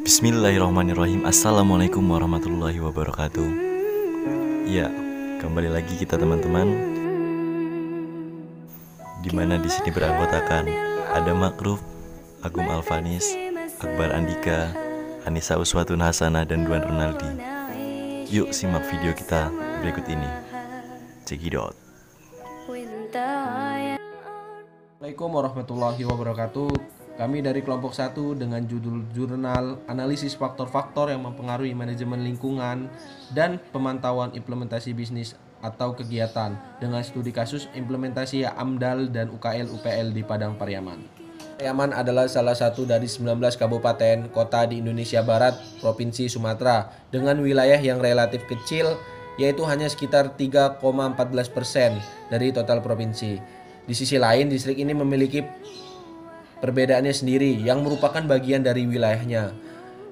Bismillahirrahmanirrahim. Assalamualaikum warahmatullahi wabarakatuh. Ya, kembali lagi kita teman-teman, dimana di sini beranggotakan ada Makruf, Agung Alvanis, Akbar Andika, Anissa Uswatun Hasanah, dan Duan Ronaldi. Yuk simak video kita berikut ini. Cekidot. Assalamualaikum warahmatullahi wabarakatuh. Kami dari kelompok 1 dengan judul Jurnal Analisis Faktor-Faktor yang Mempengaruhi Manajemen Lingkungan dan Pemantauan Implementasi Bisnis atau Kegiatan dengan studi kasus implementasi AMDAL dan UKL-UPL di Padang Pariaman. Pariaman adalah salah satu dari 19 kabupaten kota di Indonesia Barat, Provinsi Sumatera, dengan wilayah yang relatif kecil, yaitu hanya sekitar 3,14% dari total provinsi. Di sisi lain, distrik ini memiliki perbedaannya sendiri yang merupakan bagian dari wilayahnya,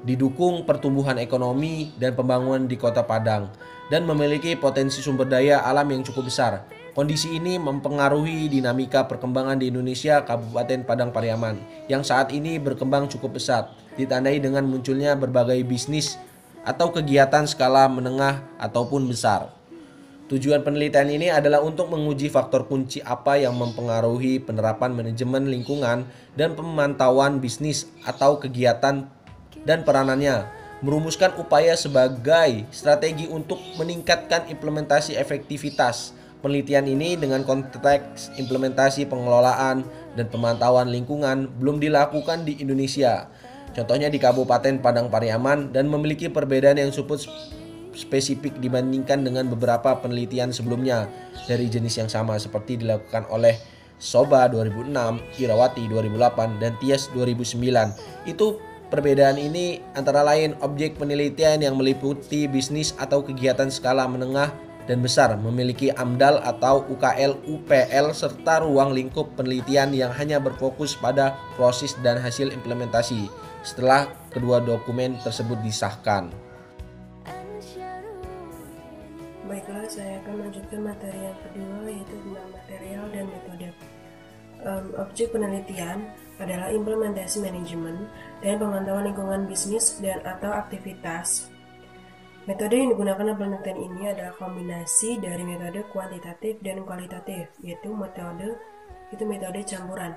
didukung pertumbuhan ekonomi dan pembangunan di Kota Padang, dan memiliki potensi sumber daya alam yang cukup besar. Kondisi ini mempengaruhi dinamika perkembangan di Indonesia Kabupaten Padang Pariaman yang saat ini berkembang cukup pesat, ditandai dengan munculnya berbagai bisnis atau kegiatan skala menengah ataupun besar. Tujuan penelitian ini adalah untuk menguji faktor kunci apa yang mempengaruhi penerapan manajemen lingkungan dan pemantauan bisnis atau kegiatan dan peranannya, merumuskan upaya sebagai strategi untuk meningkatkan implementasi efektivitas. Penelitian ini dengan konteks implementasi pengelolaan dan pemantauan lingkungan belum dilakukan di Indonesia. Contohnya di Kabupaten Padang Pariaman, dan memiliki perbedaan yang cukup spesifik dibandingkan dengan beberapa penelitian sebelumnya dari jenis yang sama seperti dilakukan oleh Soba 2006, Irawati 2008, dan Tias 2009. Itu perbedaan ini antara lain objek penelitian yang meliputi bisnis atau kegiatan skala menengah dan besar, memiliki AMDAL atau UKL-UPL, serta ruang lingkup penelitian yang hanya berfokus pada proses dan hasil implementasi setelah kedua dokumen tersebut disahkan. Baiklah, saya akan melanjutkan materi yang kedua, yaitu tentang material dan metode. Objek penelitian adalah implementasi manajemen dan pemantauan lingkungan bisnis dan atau aktivitas. Metode yang digunakan dalam penelitian ini adalah kombinasi dari metode kuantitatif dan kualitatif, yaitu metode campuran.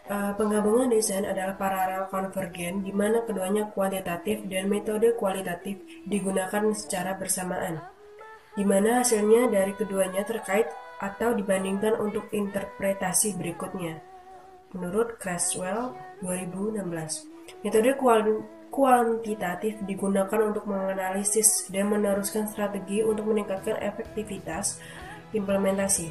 Penggabungan desain adalah paralel konvergen, di mana keduanya kuantitatif dan metode kualitatif digunakan secara bersamaan, di mana hasilnya dari keduanya terkait atau dibandingkan untuk interpretasi berikutnya. Menurut Creswell 2016, metode kuantitatif digunakan untuk menganalisis dan meneruskan strategi untuk meningkatkan efektivitas implementasi.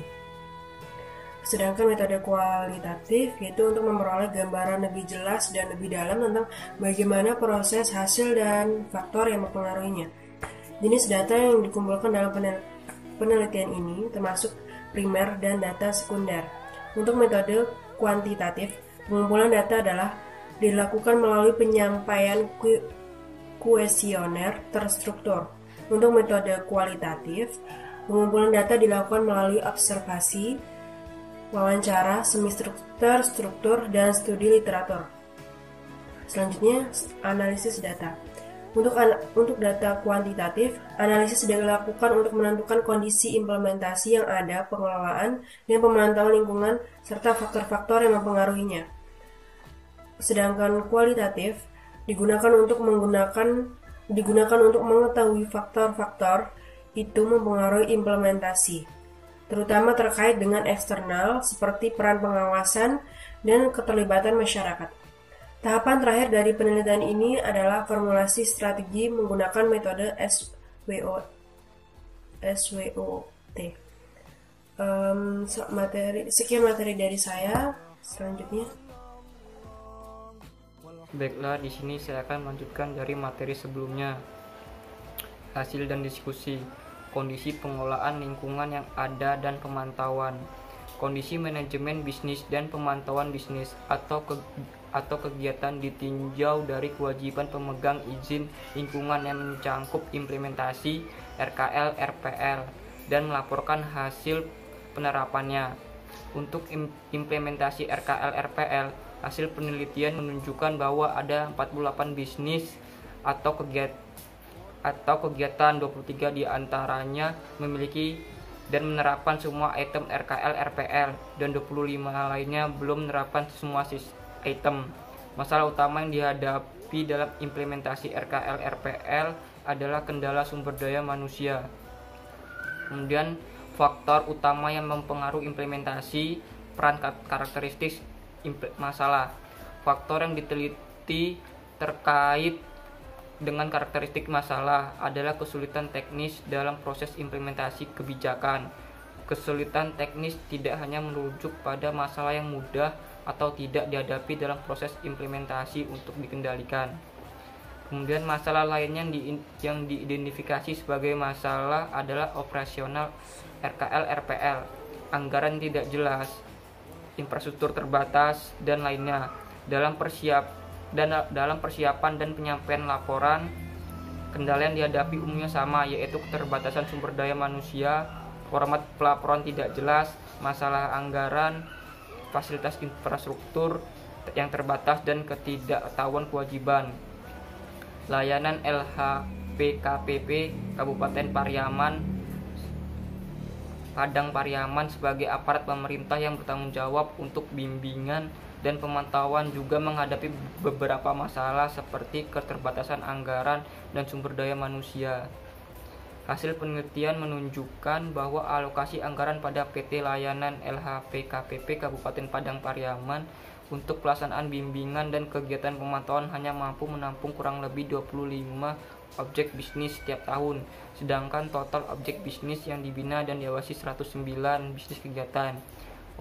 Sedangkan metode kualitatif yaitu untuk memperoleh gambaran lebih jelas dan lebih dalam tentang bagaimana proses, hasil, dan faktor yang mempengaruhinya. Jenis data yang dikumpulkan dalam penelitian ini termasuk primer dan data sekunder. Untuk metode kuantitatif, pengumpulan data adalah dilakukan melalui penyampaian kuesioner terstruktur. Untuk metode kualitatif, pengumpulan data dilakukan melalui observasi, wawancara, semi-struktur, dan studi literatur. Selanjutnya, analisis data. Untuk data kuantitatif, analisis dilakukan untuk menentukan kondisi implementasi yang ada, pengelolaan, dan pemantauan lingkungan, serta faktor-faktor yang mempengaruhinya. Sedangkan kualitatif digunakan untuk mengetahui faktor-faktor itu mempengaruhi implementasi, terutama terkait dengan eksternal seperti peran pengawasan dan keterlibatan masyarakat. Tahapan terakhir dari penelitian ini adalah formulasi strategi menggunakan metode SWOT. Sekian materi dari saya. Selanjutnya. Baiklah, di sini saya akan melanjutkan dari materi sebelumnya. Hasil dan diskusi, kondisi pengelolaan lingkungan yang ada dan pemantauan, kondisi manajemen bisnis dan pemantauan bisnis atau kegiatan ditinjau dari kewajiban pemegang izin lingkungan yang mencakup implementasi RKL RPL dan melaporkan hasil penerapannya. Untuk implementasi RKL RPL, Hasil penelitian menunjukkan bahwa ada 48 bisnis atau kegiatan 23 diantaranya memiliki dan menerapkan semua item RKL RPL dan 25 lainnya belum menerapkan semua item. Masalah utama yang dihadapi dalam implementasi RKL RPL adalah kendala sumber daya manusia. Kemudian faktor utama yang mempengaruhi implementasi, peran karakteristik masalah. Faktor yang diteliti terkait dengan karakteristik masalah adalah kesulitan teknis dalam proses implementasi kebijakan. Kesulitan teknis tidak hanya merujuk pada masalah yang mudah atau tidak dihadapi dalam proses implementasi untuk dikendalikan. Kemudian masalah lainnya yang diidentifikasi sebagai masalah adalah operasional RKL RPL, anggaran tidak jelas, infrastruktur terbatas, dan lainnya. Dalam persiapan dan penyampaian laporan, kendala yang dihadapi umumnya sama, yaitu keterbatasan sumber daya manusia, format pelaporan tidak jelas, masalah anggaran, fasilitas infrastruktur yang terbatas, dan ketidaktahuan kewajiban. Layanan LHPKPP Kabupaten Padang Pariaman sebagai aparat pemerintah yang bertanggung jawab untuk bimbingan dan pemantauan juga menghadapi beberapa masalah seperti keterbatasan anggaran dan sumber daya manusia. Hasil penelitian menunjukkan bahwa alokasi anggaran pada PT Layanan LHPKPP Kabupaten Padang Pariaman untuk pelaksanaan bimbingan dan kegiatan pemantauan hanya mampu menampung kurang lebih 25 objek bisnis setiap tahun, sedangkan total objek bisnis yang dibina dan diawasi 109 bisnis kegiatan.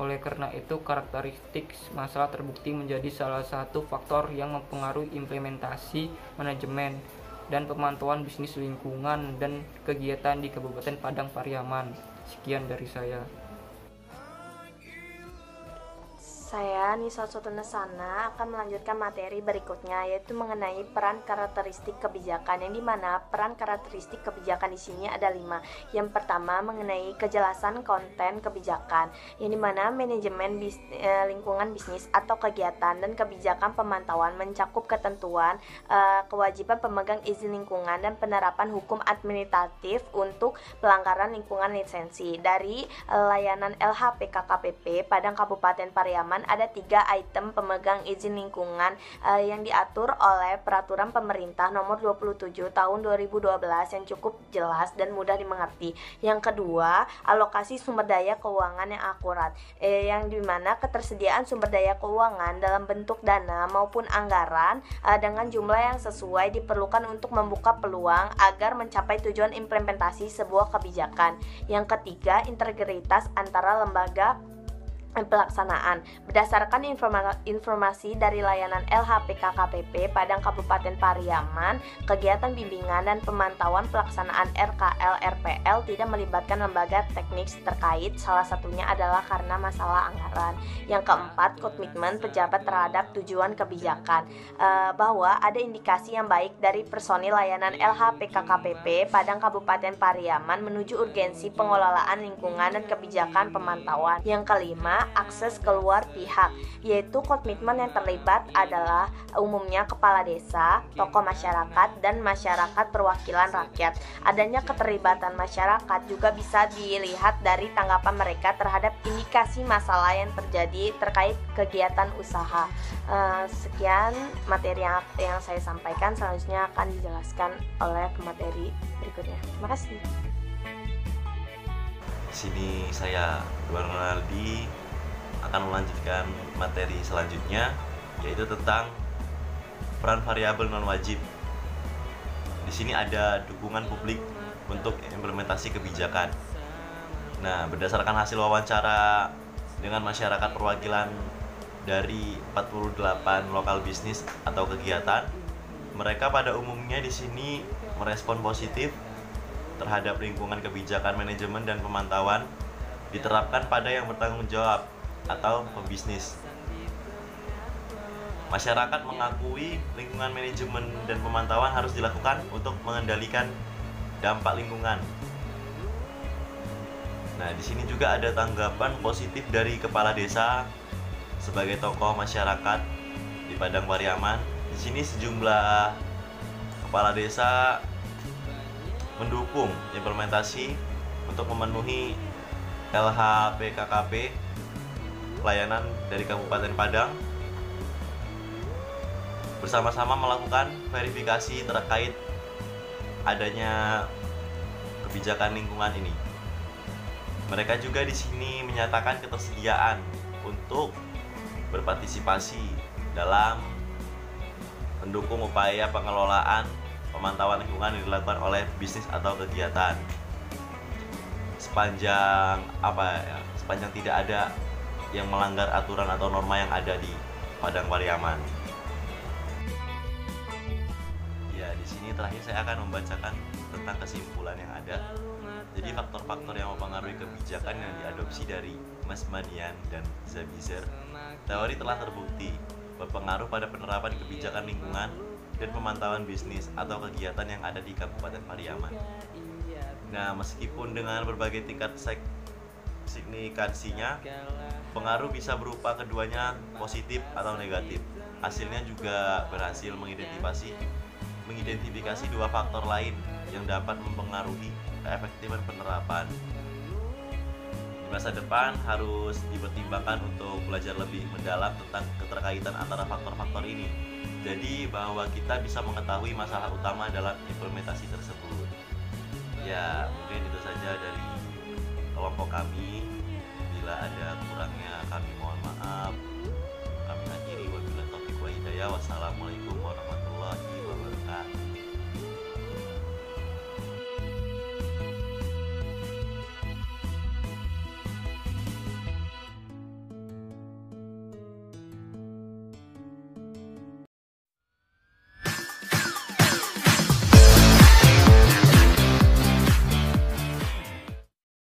Oleh karena itu, karakteristik masalah terbukti menjadi salah satu faktor yang mempengaruhi implementasi manajemen dan pemantauan bisnis lingkungan dan kegiatan di Kabupaten Padang Pariaman. Sekian dari saya. Saya Nisa Sutunasana akan melanjutkan materi berikutnya, yaitu mengenai peran karakteristik kebijakan, yang dimana peran karakteristik kebijakan di sini ada 5. Yang pertama mengenai kejelasan konten kebijakan, yang dimana manajemen lingkungan bisnis atau kegiatan dan kebijakan pemantauan mencakup ketentuan, kewajiban pemegang izin lingkungan dan penerapan hukum administratif untuk pelanggaran lingkungan lisensi. Dari layanan LHPKKPP Padang Kabupaten Pariaman ada 3 item pemegang izin lingkungan yang diatur oleh Peraturan Pemerintah Nomor 27 Tahun 2012 yang cukup jelas dan mudah dimengerti. Yang kedua, alokasi sumber daya keuangan yang akurat, yang dimana ketersediaan sumber daya keuangan dalam bentuk dana maupun anggaran dengan jumlah yang sesuai diperlukan untuk membuka peluang agar mencapai tujuan implementasi sebuah kebijakan. Yang ketiga, integritas antara lembaga pelaksanaan. Berdasarkan informasi dari layanan LHPKKPP Padang Kabupaten Pariaman, kegiatan bimbingan dan pemantauan pelaksanaan RKL RPL tidak melibatkan lembaga teknis terkait, salah satunya adalah karena masalah anggaran. Yang keempat, komitmen pejabat terhadap tujuan kebijakan, bahwa ada indikasi yang baik dari personil layanan LHPKKPP Padang Kabupaten Pariaman menuju urgensi pengelolaan lingkungan dan kebijakan pemantauan. Yang kelima, akses keluar pihak, yaitu komitmen yang terlibat adalah umumnya kepala desa, tokoh masyarakat, dan masyarakat perwakilan rakyat. Adanya keterlibatan masyarakat juga bisa dilihat dari tanggapan mereka terhadap indikasi masalah yang terjadi terkait kegiatan usaha. Sekian materi yang saya sampaikan, selanjutnya akan dijelaskan oleh pemateri berikutnya. Terima kasih. Di sini saya Duan Ronaldi akan melanjutkan materi selanjutnya, yaitu tentang peran variabel non wajib. Di sini ada dukungan publik untuk implementasi kebijakan. Nah, berdasarkan hasil wawancara dengan masyarakat perwakilan dari 48 lokal bisnis atau kegiatan, mereka pada umumnya di sini merespon positif terhadap lingkungan kebijakan manajemen dan pemantauan diterapkan pada yang bertanggung jawab atau pebisnis. Masyarakat mengakui lingkungan manajemen dan pemantauan harus dilakukan untuk mengendalikan dampak lingkungan. Nah, di sini juga ada tanggapan positif dari kepala desa sebagai tokoh masyarakat di Padang Pariaman. Di sini sejumlah kepala desa mendukung implementasi untuk memenuhi LHPKKP pelayanan dari Kabupaten Padang, bersama-sama melakukan verifikasi terkait adanya kebijakan lingkungan ini. Mereka juga di sini menyatakan ketersediaan untuk berpartisipasi dalam mendukung upaya pengelolaan pemantauan lingkungan yang dilakukan oleh bisnis atau kegiatan. Sepanjang tidak ada yang melanggar aturan atau norma yang ada di Padang Pariaman. Ya, di sini terakhir saya akan membacakan tentang kesimpulan yang ada. Jadi faktor-faktor yang mempengaruhi kebijakan yang diadopsi dari Masmanian dan Zabizer, teori telah terbukti berpengaruh pada penerapan kebijakan lingkungan dan pemantauan bisnis atau kegiatan yang ada di Kabupaten Pariaman. Nah, meskipun dengan berbagai tingkat signifikansinya, pengaruh bisa berupa keduanya positif atau negatif. Hasilnya juga berhasil mengidentifikasi dua faktor lain yang dapat mempengaruhi keefektifan penerapan. Di masa depan harus dipertimbangkan untuk belajar lebih mendalam tentang keterkaitan antara faktor-faktor ini. Jadi bahwa kita bisa mengetahui masalah utama dalam implementasi tersebut. Ya, mungkin itu saja dari kelompok kami. Bila ada kurangnya kami mohon maaf. Kami akhiri wabillahi taufiq wa hidayah. Wassalamualaikum warahmatullahi wabarakatuh.